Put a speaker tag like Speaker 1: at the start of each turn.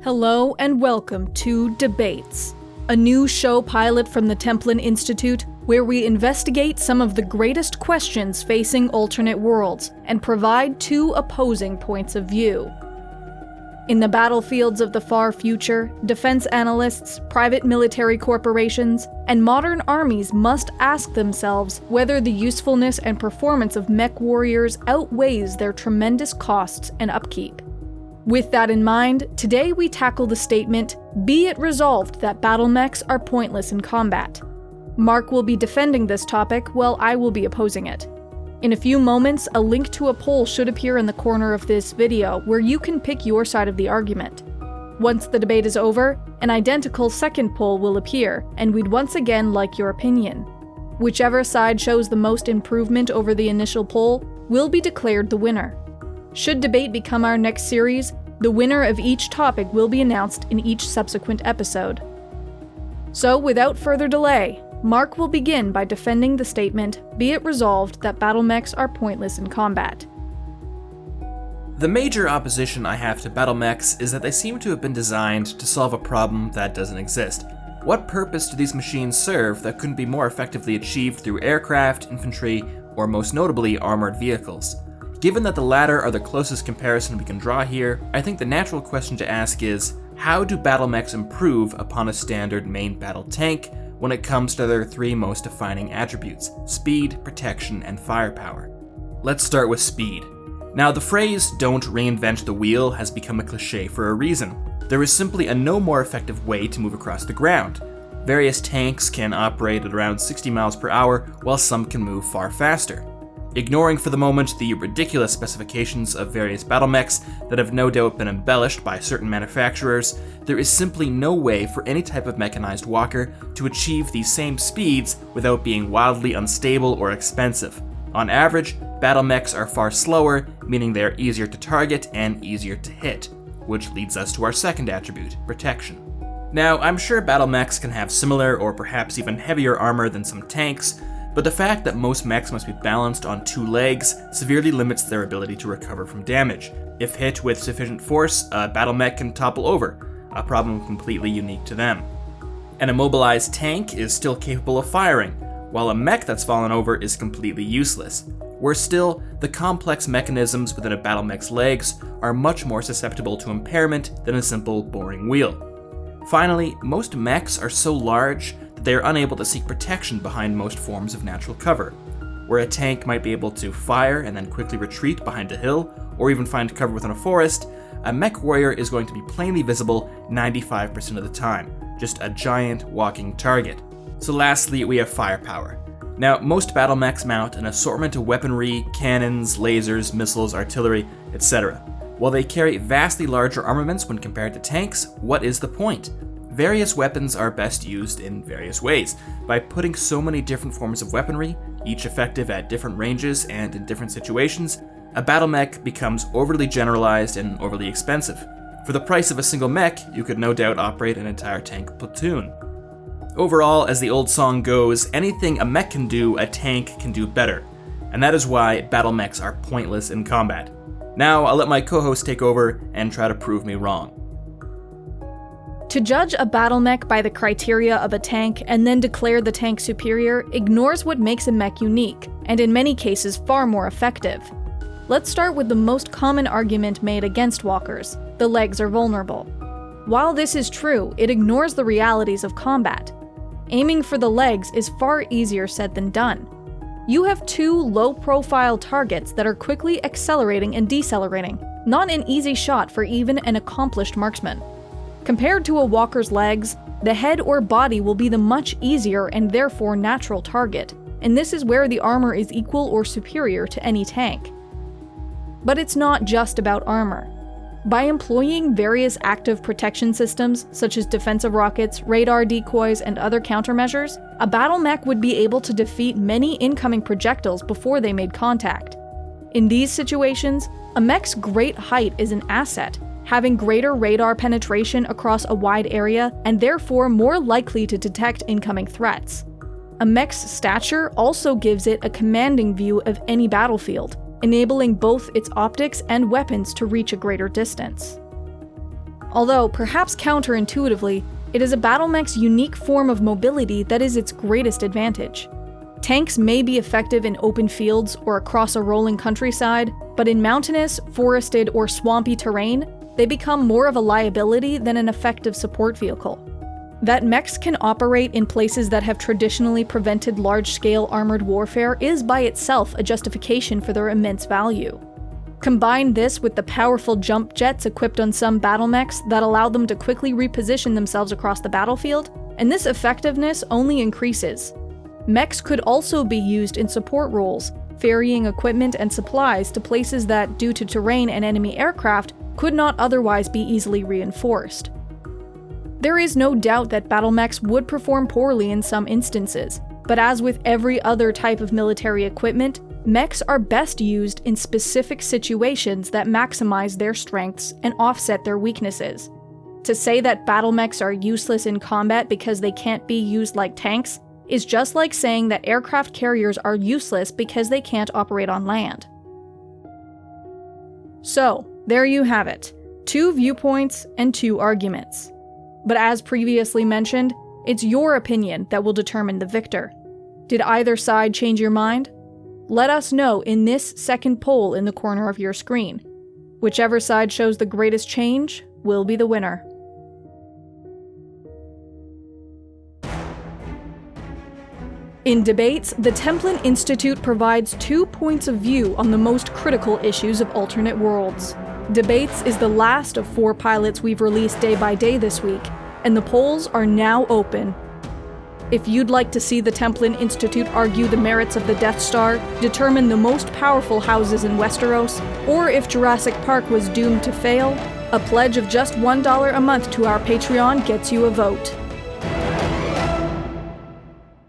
Speaker 1: Hello and welcome to Debates, a new show pilot from the Templin Institute where we investigate some of the greatest questions facing alternate worlds and provide two opposing points of view. In the battlefields of the far future, defense analysts, private military corporations, and modern armies must ask themselves whether the usefulness and performance of mech warriors outweighs their tremendous costs and upkeep. With that in mind, today we tackle the statement, "Be it resolved that BattleMechs are pointless in combat." Mark will be defending this topic while I will be opposing it. In a few moments, a link to a poll should appear in the corner of this video where you can pick your side of the argument. Once the debate is over, an identical second poll will appear, and we'd once again like your opinion. Whichever side shows the most improvement over the initial poll will be declared the winner. Should debate become our next series, the winner of each topic will be announced in each subsequent episode. So without further delay, Mark will begin by defending the statement, "Be it resolved that BattleMechs are pointless in combat."
Speaker 2: The major opposition I have to BattleMechs is that they seem to have been designed to solve a problem that doesn't exist. What purpose do these machines serve that couldn't be more effectively achieved through aircraft, infantry, or most notably armored vehicles? Given that the latter are the closest comparison we can draw here, I think the natural question to ask is, how do BattleMechs improve upon a standard main battle tank when it comes to their three most defining attributes: speed, protection, and firepower? Let's start with speed. Now, the phrase "don't reinvent the wheel" has become a cliche for a reason. There is simply a no more effective way to move across the ground. Various tanks can operate at around 60 miles per hour, while some can move far faster. Ignoring for the moment the ridiculous specifications of various BattleMechs that have no doubt been embellished by certain manufacturers, there is simply no way for any type of mechanized walker to achieve these same speeds without being wildly unstable or expensive. On average, BattleMechs are far slower, meaning they are easier to target and easier to hit, which leads us to our second attribute, protection. Now, I'm sure BattleMechs can have similar or perhaps even heavier armor than some tanks, but the fact that most mechs must be balanced on two legs severely limits their ability to recover from damage. If hit with sufficient force, a BattleMech can topple over, a problem completely unique to them. An immobilized tank is still capable of firing, while a mech that's fallen over is completely useless. Worse still, the complex mechanisms within a BattleMech's legs are much more susceptible to impairment than a simple, boring wheel. Finally, most mechs are so large that they are unable to seek protection behind most forms of natural cover. Where a tank might be able to fire and then quickly retreat behind a hill, or even find cover within a forest, a mech warrior is going to be plainly visible 95% of the time, just a giant walking target. So lastly, we have firepower. Now, most BattleMechs mount an assortment of weaponry, cannons, lasers, missiles, artillery, etc. While they carry vastly larger armaments when compared to tanks, what is the point? Various weapons are best used in various ways. By putting so many different forms of weaponry, each effective at different ranges and in different situations, a BattleMech becomes overly generalized and overly expensive. For the price of a single mech, you could no doubt operate an entire tank platoon. Overall, as the old song goes, anything a mech can do, a tank can do better. And that is why BattleMechs are pointless in combat. Now, I'll let my co-host take over and try to prove me wrong.
Speaker 1: To judge a BattleMech by the criteria of a tank and then declare the tank superior ignores what makes a mech unique, and in many cases far more effective. Let's start with the most common argument made against walkers: the legs are vulnerable. While this is true, it ignores the realities of combat. Aiming for the legs is far easier said than done. You have two low-profile targets that are quickly accelerating and decelerating, not an easy shot for even an accomplished marksman. Compared to a walker's legs, the head or body will be the much easier and therefore natural target, and this is where the armor is equal or superior to any tank. But it's not just about armor. By employing various active protection systems, such as defensive rockets, radar decoys, and other countermeasures, a BattleMech would be able to defeat many incoming projectiles before they made contact. In these situations, a mech's great height is an asset, having greater radar penetration across a wide area and therefore more likely to detect incoming threats. A mech's stature also gives it a commanding view of any battlefield, enabling both its optics and weapons to reach a greater distance. Although, perhaps counterintuitively, it is a BattleMech's unique form of mobility that is its greatest advantage. Tanks may be effective in open fields or across a rolling countryside, but in mountainous, forested, or swampy terrain, they become more of a liability than an effective support vehicle. That mechs can operate in places that have traditionally prevented large-scale armored warfare is by itself a justification for their immense value. Combine this with the powerful jump jets equipped on some BattleMechs that allow them to quickly reposition themselves across the battlefield, and this effectiveness only increases. Mechs could also be used in support roles, ferrying equipment and supplies to places that, due to terrain and enemy aircraft, could not otherwise be easily reinforced. There is no doubt that BattleMechs would perform poorly in some instances, but as with every other type of military equipment, mechs are best used in specific situations that maximize their strengths and offset their weaknesses. To say that BattleMechs are useless in combat because they can't be used like tanks is just like saying that aircraft carriers are useless because they can't operate on land. So, there you have it. 2 viewpoints and 2 arguments. But as previously mentioned, it's your opinion that will determine the victor. Did either side change your mind? Let us know in this second poll in the corner of your screen. Whichever side shows the greatest change will be the winner. In debates, the Templin Institute provides 2 points of view on the most critical issues of alternate worlds. Debates is the last of 4 pilots we've released day by day this week, and the polls are now open. If you'd like to see the Templin Institute argue the merits of the Death Star, determine the most powerful houses in Westeros, or if Jurassic Park was doomed to fail, a pledge of just $1 a month to our Patreon gets you a vote.